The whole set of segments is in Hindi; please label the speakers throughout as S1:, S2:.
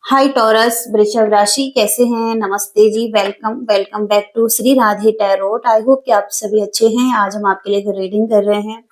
S1: हाय टॉरस वृषभ राशि कैसे हैं। नमस्ते जी। Welcome welcome back to Shri Radhe tarot. I hope कि आप सभी अच्छे हैं। आज हम आपके लिए रीडिंग कर रहे हैं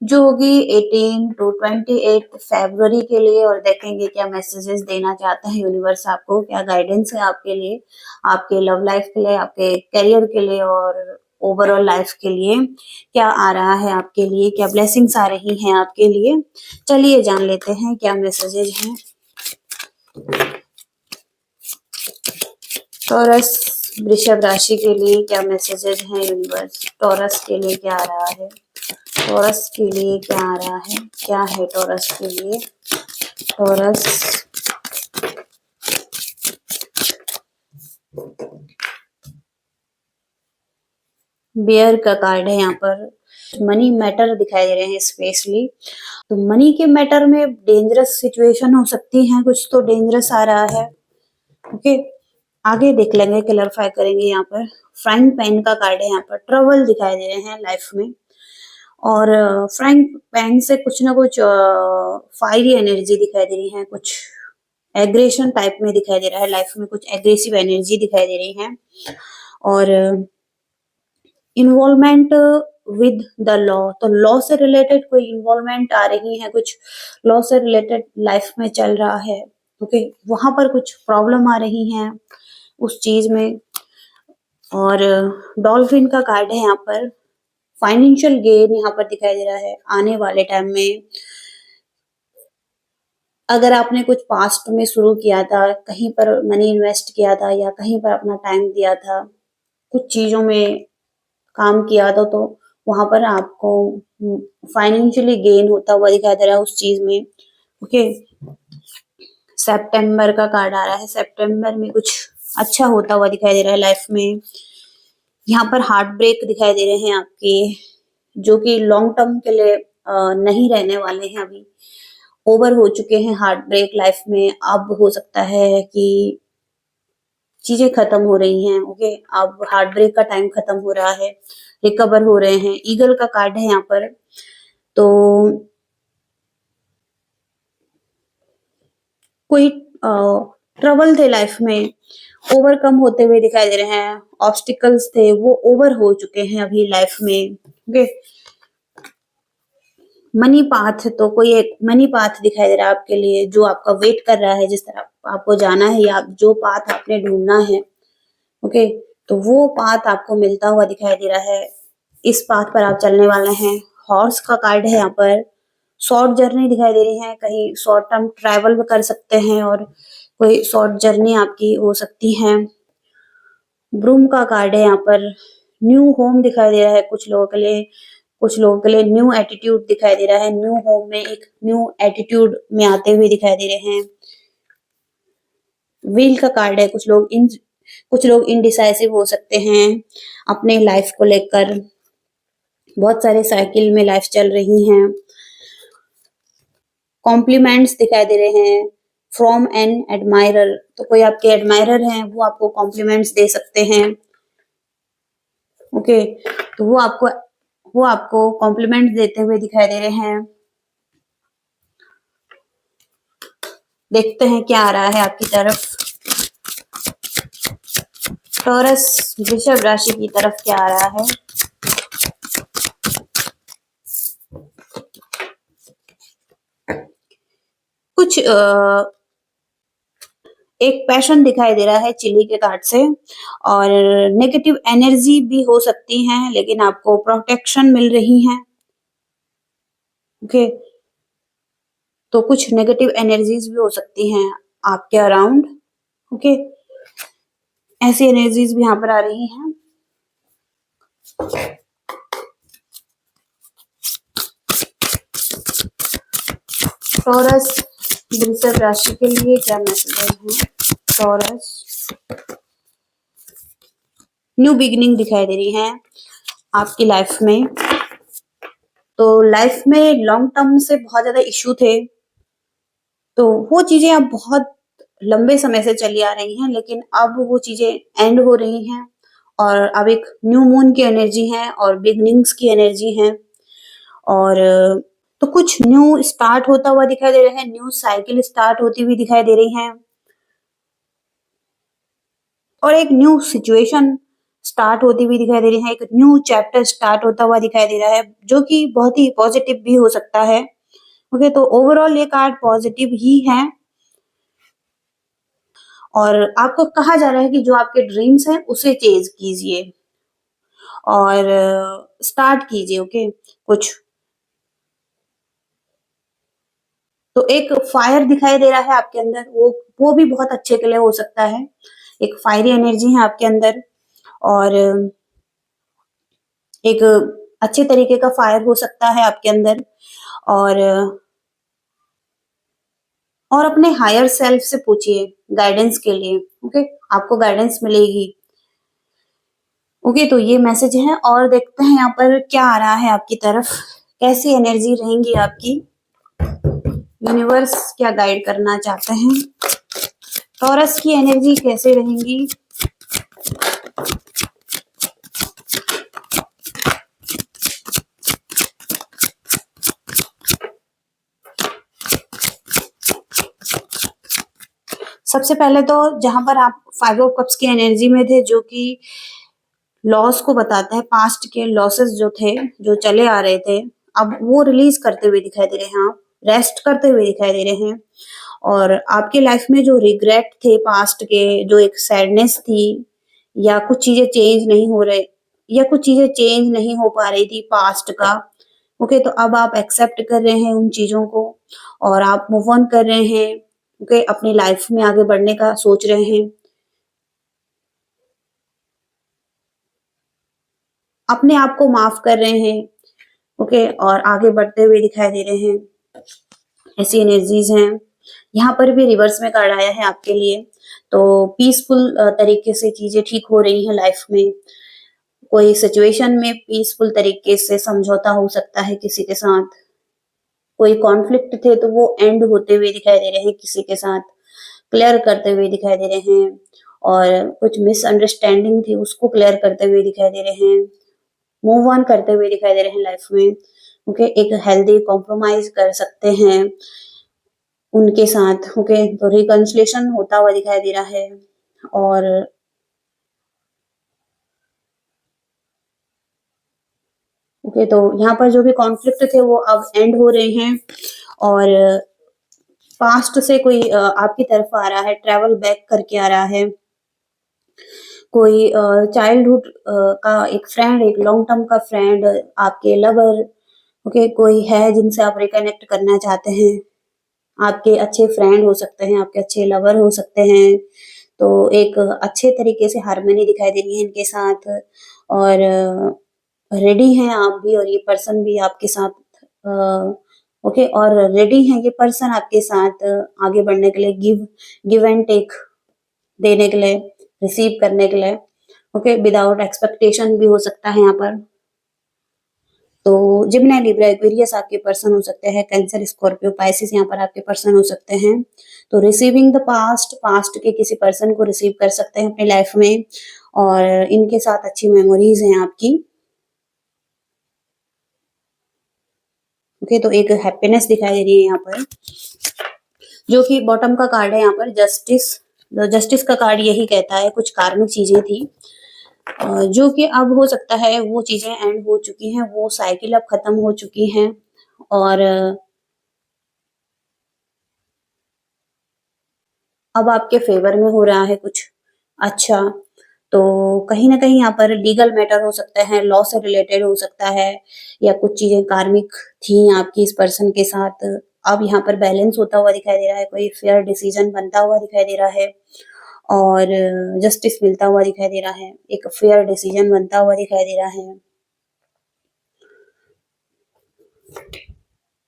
S1: जो होगी 18 टू 28 फरवरी के लिए, और देखेंगे क्या मैसेजेस देना चाहता है यूनिवर्स आपको, क्या गाइडेंस है आपके लिए, आपके लव लाइफ के लिए, आपके करियर के लिए और ओवरऑल लाइफ के लिए क्या आ रहा है आपके लिए, क्या ब्लेसिंग्स आ रही हैं आपके लिए। चलिए जान लेते हैं क्या मैसेजेस हैं। टॉरस वृषभ राशि के लिए क्या मैसेजेस हैं यूनिवर्स। टॉरस के लिए क्या आ रहा है, टॉरस के लिए क्या आ रहा है, क्या है टॉरस के लिए। टॉरस बेयर का कार्ड है यहाँ पर। मनी मैटर दिखाई दे रहे हैं स्पेशली, तो मनी के मैटर में डेंजरस सिचुएशन हो सकती है, कुछ तो डेंजरस आ रहा है। ओके, आगे देख लेंगे, क्लैरिफाई करेंगे। यहाँ पर फ्राइंग पैन का कार्ड है। यहाँ पर ट्रबल दिखाई दे रहे हैं लाइफ में, और फ्राइंग पैन से कुछ ना कुछ फायरी एनर्जी दिखाई दे रही है, कुछ एग्रेशन टाइप में दिखाई दे रहा है लाइफ में, कुछ एग्रेसिव एनर्जी दिखाई दे रही है। और इन्वॉल्वमेंट विद द लॉ, तो लॉ से रिलेटेड कोई इन्वॉल्वमेंट आ रही है, कुछ लॉ से रिलेटेड लाइफ में चल रहा है। ओके, वहां पर कुछ प्रॉब्लम आ रही है उस चीज में। और डॉल्फिन का कार्ड है यहाँ पर। फाइनेंशियल गेन यहाँ पर दिखाई दे रहा है आने वाले टाइम में। अगर आपने कुछ पास्ट में शुरू किया था, कहीं पर मनी इन्वेस्ट किया था या कहीं पर अपना टाइम दिया था, कुछ चीजों में काम किया था, तो वहां पर आपको फाइनेंशियली गेन होता हुआ दिखाई दे रहा है उस चीज में। ओके, सितंबर का कार्ड आ रहा है। सितंबर में कुछ अच्छा होता हुआ दिखाई दे रहा है लाइफ में। यहाँ पर हार्ट ब्रेक दिखाई दे रहे हैं आपके, जो कि लॉन्ग टर्म के लिए नहीं रहने वाले हैं। अभी ओवर हो चुके हैं हार्ट ब्रेक लाइफ में। अब हो सकता है कि चीजें खत्म हो रही हैं। ओके, अब हार्ट ब्रेक का टाइम खत्म हो रहा है, रिकवर हो रहे हैं। ईगल का कार्ड है यहाँ पर। तो कोई ट्रबल थे लाइफ में, ओवरकम होते हुए दिखाई दे रहे हैं। ऑब्स्टिकल्स थे, वो ओवर हो चुके हैं अभी लाइफ में। ओके, मनी पाथ, तो कोई एक मनी पाथ दिखाई दे रहा है आपके लिए, जो आपका वेट कर रहा है, जिस तरह आपको जाना है या जो पाथ आपने ढूंढना है। ओके, तो वो पाथ आपको मिलता हुआ दिखाई दे रहा है। इस पाथ पर आप चलने वाले हैं। हॉर्स का कार्ड है यहाँ पर। शॉर्ट जर्नी दिखाई दे रही है, कहीं शॉर्ट टर्म ट्रैवल भी कर सकते हैं और कोई शॉर्ट जर्नी आपकी हो सकती है। ब्रूम का कार्ड है यहाँ पर। न्यू होम दिखाई दे रहा है कुछ लोगों के लिए, कुछ लोगों के लिए न्यू एटीट्यूड दिखाई दे रहा है। न्यू होम में एक न्यू एटीट्यूड में आते हुए दिखाई दे रहे हैं। व्हील का कार्ड है। कुछ लोग इनडिसाइसिव हो सकते हैं अपने लाइफ को लेकर। बहुत सारे साइकिल में लाइफ चल रही हैं। कॉम्प्लीमेंट्स दिखाई दे रहे हैं फ्रॉम एन एडमायरर, तो कोई आपके एडमायरर हैं, वो आपको कॉम्प्लीमेंट्स दे सकते हैं। ओके, तो वो आपको कॉम्प्लीमेंट देते हुए दिखाई दे रहे हैं। देखते हैं क्या आ रहा है आपकी तरफ। टॉरस वृषभ राशि की तरफ क्या आ रहा है। कुछ एक पैशन दिखाई दे रहा है चिली के कार्ड से, और नेगेटिव एनर्जी भी हो सकती है, लेकिन आपको प्रोटेक्शन मिल रही है। ओके, तो कुछ नेगेटिव एनर्जीज भी हो सकती हैं आपके अराउंड। ओके, ऐसी एनर्जीज भी यहाँ पर आ रही हैं। टॉरस वृषभ राशि के लिए क्या मैसेज है। टॉरस न्यू बिगिनिंग दिखाई दे रही है आपकी लाइफ में। तो लाइफ में लॉन्ग टर्म से बहुत ज्यादा इश्यू थे, तो वो चीजें अब बहुत लंबे समय से चली आ रही हैं, लेकिन अब वो चीजें एंड हो रही हैं, और अब एक न्यू मून की एनर्जी है और बिगनिंग्स की एनर्जी है। और तो कुछ न्यू स्टार्ट होता हुआ दिखाई दे रहा है, न्यू साइकिल स्टार्ट होती हुई दिखाई दे रही है। और एक न्यू सिचुएशन स्टार्ट होती हुई दिखाई दे रही है, एक न्यू चैप्टर स्टार्ट होता हुआ दिखाई दे रहा है, जो कि बहुत ही पॉजिटिव भी हो सकता है। ओके, तो ओवरऑल ये कार्ड पॉजिटिव ही है और आपको कहा जा रहा है कि जो आपके ड्रीम्स हैं उसे चेज कीजिए और स्टार्ट कीजिए। ओके, कुछ तो एक फायर दिखाई दे रहा है आपके अंदर, वो भी बहुत अच्छे के लिए हो सकता है। एक फायरी एनर्जी है आपके अंदर और एक अच्छे तरीके का फायर हो सकता है आपके अंदर और अपने हायर सेल्फ से पूछिए गाइडेंस के लिए। ओके, आपको गाइडेंस मिलेगी। ओके, तो ये मैसेज है और देखते हैं यहाँ पर क्या आ रहा है आपकी तरफ, कैसी एनर्जी रहेंगी आपकी, यूनिवर्स क्या गाइड करना चाहते हैं, टॉरस की एनर्जी कैसे रहेंगी। सबसे पहले तो जहां पर आप 5 ऑफ कप्स की एनर्जी में थे, जो कि लॉस को बताता है, पास्ट के लॉसेस जो थे, जो चले आ रहे थे, अब वो रिलीज करते हुए दिखाई दे रहे हैं, आप रेस्ट करते हुए दिखाई दे रहे हैं और आपके लाइफ में जो रिग्रेट थे पास्ट के, जो एक सैडनेस थी या कुछ चीजें चेंज नहीं हो रहे या कुछ चीजें चेंज नहीं हो पा रही थी पास्ट का। ओके, तो अब आप एक्सेप्ट कर रहे हैं उन चीजों को और आप मूव ऑन कर रहे हैं। ओके, अपनी लाइफ में आगे बढ़ने का सोच रहे हैं, अपने आप को माफ कर रहे हैं। ओके, और आगे बढ़ते हुए दिखाई दे रहे हैं, ऐसी एनर्जीज हैं। यहाँ पर भी रिवर्स में कार्ड आया है आपके लिए, तो पीसफुल तरीके से चीजें ठीक हो रही हैं लाइफ में। कोई सिचुएशन में पीसफुल तरीके से समझौता हो सकता है किसी के साथ, कोई कॉन्फ्लिक्ट थे तो वो एंड होते हुए दिखाई दे रहे हैं, किसी के साथ क्लियर करते हुए दिखाई दे रहे हैं और कुछ मिसअंडरस्टैंडिंग थी उसको क्लियर करते हुए दिखाई दे रहे हैं, मूव ऑन करते हुए दिखाई दे रहे हैं लाइफ में। ओके, एक हेल्दी कॉम्प्रोमाइज कर सकते हैं उनके साथ। ओके, तो रिकंसिलेशन होता हुआ दिखाई दे रहा है और ओके, तो यहाँ पर जो भी कॉन्फ्लिक्ट थे वो अब एंड हो रहे हैं और पास्ट से कोई आपकी तरफ आ रहा है, ट्रेवल बैक करके आ रहा है। कोई चाइल्डहुड का एक फ्रेंड, एक लॉन्ग टर्म का फ्रेंड, आपके लवर। ओके, कोई है जिनसे आप रिकनेक्ट करना चाहते हैं, आपके अच्छे फ्रेंड हो सकते हैं, आपके अच्छे लवर हो सकते हैं। तो एक अच्छे तरीके से हार्मनी दिखाई दे रही है इनके साथ और रेडी हैं आप भी और ये पर्सन भी आपके साथ। ओके, और रेडी है ये पर्सन आपके साथ आगे बढ़ने के लिए, गिव एंड टेक देने के लिए, रिसीव करने के लिए। ओके, विदाउट एक्सपेक्टेशन भी हो सकता है यहाँ पर। तो जिमिनी, लिब्रा, एक्वेरियस आपके पर्सन हो सकते हैं, कैंसर, स्कॉर्पियो, पाइसिस यहाँ पर आपके पर्सन हो सकते हैं। तो रिसीविंग द पास्ट, पास्ट के किसी पर्सन को रिसीव कर सकते हैं अपनी लाइफ में और इनके साथ अच्छी मेमोरीज हैं आपकी। ओके, तो एक हैप्पीनेस दिखाई दे रही है यहाँ पर, जो कि बॉटम का कार्ड है यहाँ पर, जस्टिस। जस्टिस का कार्ड यही कहता है कुछ कार्मिक चीजें थी जो कि अब हो सकता है वो चीजें एंड हो चुकी हैं, वो साइकिल अब खत्म हो चुकी हैं और अब आपके फेवर में हो रहा है कुछ अच्छा। तो कहीं ना कहीं यहाँ पर लीगल मैटर हो सकता है, लॉ से रिलेटेड हो सकता है या कुछ चीजें कार्मिक थी आपकी इस पर्सन के साथ, अब यहाँ पर बैलेंस होता हुआ दिखाई दे रहा है, कोई फेयर डिसीजन बनता हुआ दिखाई दे रहा है और जस्टिस मिलता हुआ दिखाई दे रहा है, एक फेयर डिसीजन बनता हुआ दिखाई दे रहा है।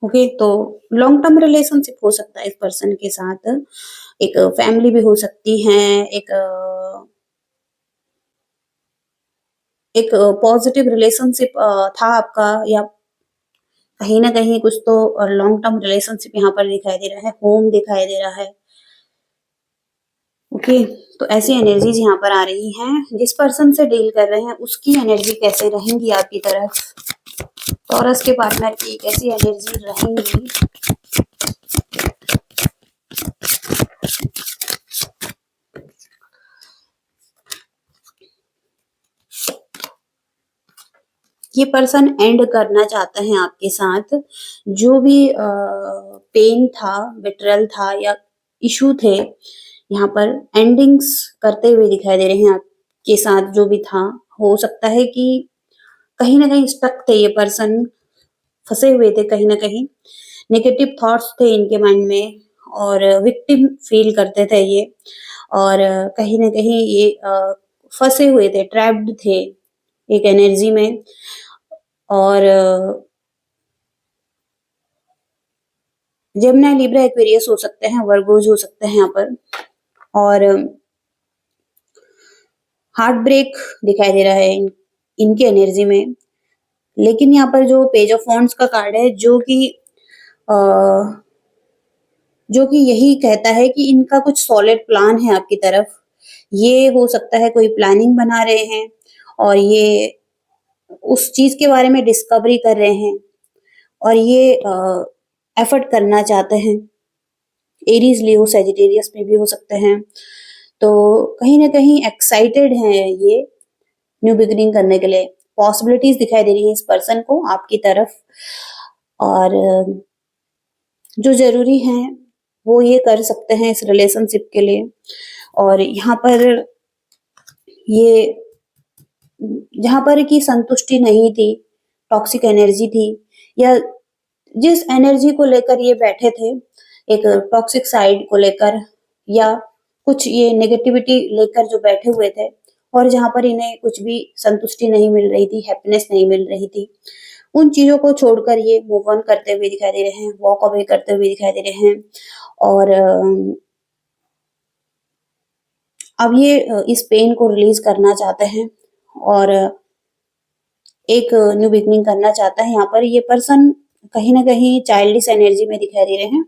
S1: ओके, तो लॉन्ग टर्म रिलेशनशिप हो सकता है इस पर्सन के साथ, एक फैमिली भी हो सकती है, एक पॉजिटिव रिलेशनशिप था आपका या कहीं ना कहीं कुछ तो लॉन्ग टर्म रिलेशनशिप यहाँ पर दिखाई दे रहा है, होम दिखाई दे रहा है। ओके, तो ऐसी एनर्जीज यहाँ पर आ रही हैं, जिस पर्सन से डील कर रहे हैं उसकी एनर्जी कैसे रहेंगी आपकी तरफ, टॉरस के पार्टनर की कैसी एनर्जी रहेंगी। ये पर्सन एंड करना चाहता है आपके साथ। जो भी पेन था, बिट्रेयल था या इशू थे, यहाँ पर एंडिंग्स करते हुए दिखाई दे रहे हैं आपके साथ जो भी था। हो सकता है कि कहीं न कहीं स्टक थे ये पर्सन, फँसे हुए थे कहीं न कहीं। नेगेटिव थॉट्स थे इनके माइंड में और विक्टिम फील करते थे ये और कहीं न कहीं ये फँसे हुए थे, ट्रैप्ड थे एक एनर्जी में और जेमिनी, लिब्रा, एक्वेरियस हो सकते हैं, वर्गोज़ हो सकते हैं यहाँ पर और हार्ट ब्रेक दिखाई दे रहा है इनकी एनर्जी में। लेकिन यहाँ पर जो पेज ऑफ वॉन्ड्स का कार्ड है अ, जो कि यही कहता है कि इनका कुछ सॉलिड प्लान है आपकी तरफ। ये हो सकता है कोई प्लानिंग बना रहे हैं और ये उस चीज़ के बारे में डिस्कवरी कर रहे हैं और ये एफर्ट करना चाहते हैं। एरीज़, लियो, सजिटेरियस में भी हो सकते हैं। तो कहीं न कहीं एक्साइटेड हैं ये न्यू बिगिनिंग करने के लिए। पॉसिबिलिटीज़ दिखाई दे रही हैं इस पर्सन को आपकी तरफ और जो ज़रूरी हैं वो ये कर सकते हैं इस रिलेशनशिप के लिए और यहाँ पर ये जहाँ पर की संतुष्टि नहीं थी, टॉक्सिक एनर्जी थी या जिस एनर्जी को लेकर ये बैठे थे, एक टॉक्सिक साइड को लेकर या कुछ ये नेगेटिविटी लेकर जो बैठे हुए थे और जहाँ पर इन्हें कुछ भी संतुष्टि नहीं मिल रही थी, हैप्पीनेस नहीं मिल रही थी, उन चीज़ों को छोड़कर ये मूव ऑन करते हुए दिखाई दे रहे हैं, वॉक अवे करते हुए दिखाई दे रहे हैं और अब ये इस पेन को रिलीज़ करना चाहते हैं और एक न्यू बिगिनिंग करना चाहता है। यहाँ पर ये पर्सन कहीं न कहीं चाइल्डिश एनर्जी में दिखाई दे रहे हैं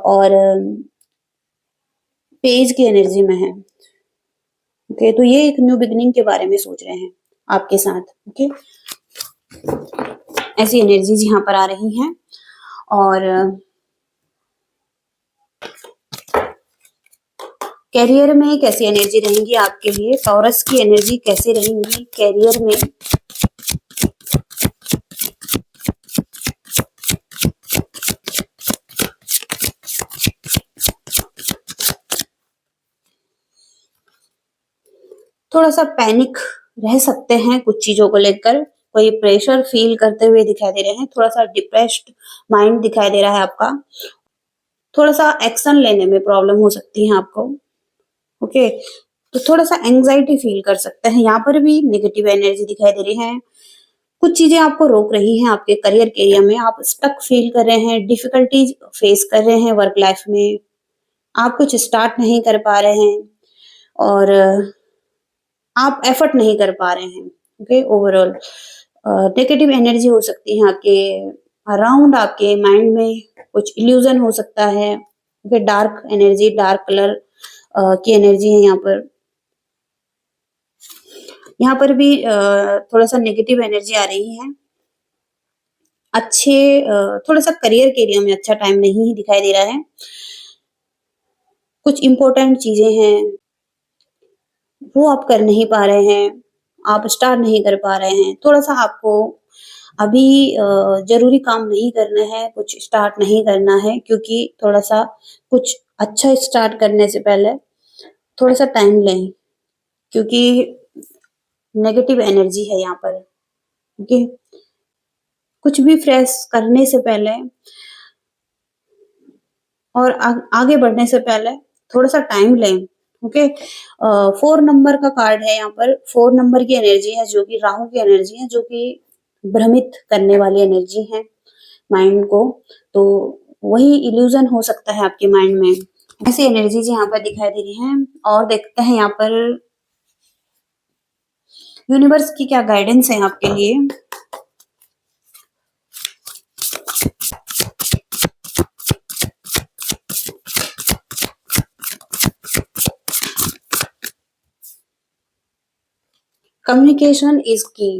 S1: और पेज की एनर्जी में है। ओके, तो ये एक न्यू बिगिनिंग के बारे में सोच रहे हैं आपके साथ। ओके, ऐसी एनर्जीज यहाँ पर आ रही हैं और कैरियर में कैसी एनर्जी रहेंगी आपके लिए, टॉरस की एनर्जी कैसी रहेंगी कैरियर में। थोड़ा सा पैनिक रह सकते हैं कुछ चीजों को लेकर, कोई प्रेशर फील करते हुए दिखाई दे रहे हैं, थोड़ा सा डिप्रेस्ड माइंड दिखाई दे रहा है आपका, थोड़ा सा एक्शन लेने में प्रॉब्लम हो सकती है आपको। ओके, तो थोड़ा सा एंजाइटी फील कर सकते हैं। यहाँ पर भी नेगेटिव एनर्जी दिखाई दे रही है, कुछ चीजें आपको रोक रही हैं आपके करियर के एरिया में, आप स्टक फील कर रहे हैं, डिफिकल्टीज फेस कर रहे हैं वर्क लाइफ में, आप कुछ स्टार्ट नहीं कर पा रहे हैं और आप एफर्ट नहीं कर पा रहे हैं। ओके, ओवरऑल नेगेटिव एनर्जी हो सकती है आपके अराउंड, आपके माइंड में कुछ इल्यूजन हो सकता है। Okay, dark energy, dark colour की एनर्जी है यहाँ पर। यहाँ पर भी थोड़ा सा नेगेटिव एनर्जी आ रही है। अच्छे थोड़ा सा करियर के एरिया में अच्छा टाइम नहीं दिखाई दे रहा है। कुछ इम्पोर्टेंट चीजें हैं वो आप कर नहीं पा रहे हैं, आप स्टार्ट नहीं कर पा रहे हैं। थोड़ा सा आपको अभी जरूरी काम नहीं करना है, कुछ स्टार्ट नहीं करना है क्योंकि थोड़ा सा कुछ अच्छा स्टार्ट करने से पहले थोड़ा सा टाइम लें क्योंकि नेगेटिव एनर्जी है यहाँ पर। ओके, कुछ भी फ्रेश करने से पहले और आगे बढ़ने से पहले थोड़ा सा टाइम लें। ओके, 4 नंबर का कार्ड है यहाँ पर। 4 नंबर की एनर्जी है जो कि राहु की एनर्जी है, जो कि भ्रमित करने वाली एनर्जी है माइंड को। तो वही इल्यूजन हो सकता है आपके माइंड में। ऐसी एनर्जीज यहाँ पर दिखाई दे रही हैं और देखते हैं यहाँ पर यूनिवर्स की क्या गाइडेंस है आपके लिए। कम्युनिकेशन इज की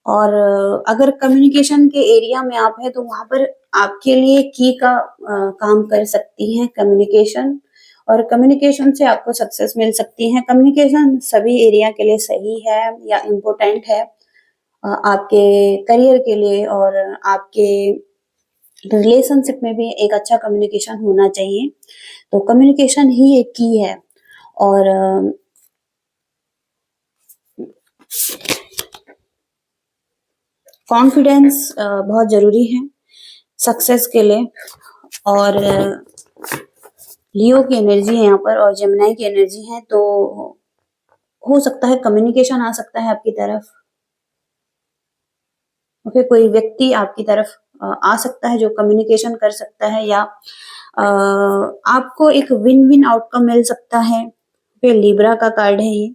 S1: और अगर कम्युनिकेशन के एरिया में आप हैं तो वहां पर आपके लिए की का काम कर सकती है कम्युनिकेशन, और कम्युनिकेशन से आपको सक्सेस मिल सकती है। कम्युनिकेशन सभी एरिया के लिए सही है या इम्पोर्टेंट है, आपके करियर के लिए और आपके रिलेशनशिप में भी एक अच्छा कम्युनिकेशन होना चाहिए। तो कम्युनिकेशन ही एक की है और कॉन्फिडेंस बहुत ज़रूरी है सक्सेस के लिए। और लियो की एनर्जी है यहाँ पर और जेमिनी की एनर्जी है, तो हो सकता है कम्युनिकेशन आ सकता है आपकी तरफ। ओके, कोई व्यक्ति आपकी तरफ आ सकता है जो कम्युनिकेशन कर सकता है, या आपको एक विन विन आउटकम मिल सकता है। फिर लिब्रा का कार्ड है ये।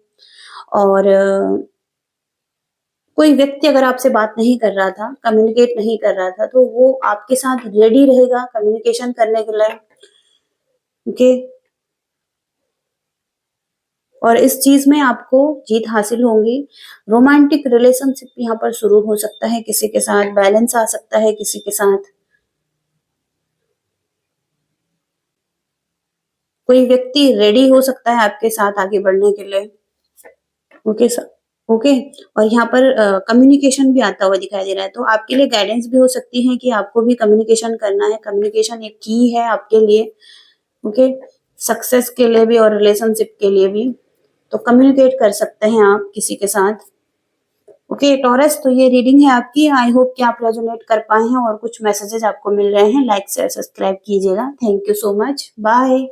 S1: और कोई व्यक्ति अगर आपसे बात नहीं कर रहा था, कम्युनिकेट नहीं कर रहा था, तो वो आपके साथ रेडी रहेगा कम्युनिकेशन करने के लिए। ओके, और इस चीज में आपको जीत हासिल होगी। रोमांटिक रिलेशनशिप यहाँ पर शुरू हो सकता है किसी के साथ, बैलेंस आ सकता है किसी के साथ। कोई व्यक्ति रेडी हो सकता है आपके साथ आगे बढ़ने के लिए। Okay sir, okay. और यहाँ पर कम्युनिकेशन भी आता हुआ दिखाई दे रहा है, तो आपके लिए गाइडेंस भी हो सकती है कि आपको भी कम्युनिकेशन करना है। कम्युनिकेशन एक की है आपके लिए। ओके, सक्सेस के लिए भी और रिलेशनशिप के लिए भी। तो कम्युनिकेट कर सकते हैं आप किसी के साथ। ओके टॉरस, तो ये रीडिंग है आपकी। आई होप कि आप रेजोनेट कर पाए हैं और कुछ मैसेजेस आपको मिल रहे हैं। लाइक शेयर सब्सक्राइब कीजिएगा। Thank you so much, bye.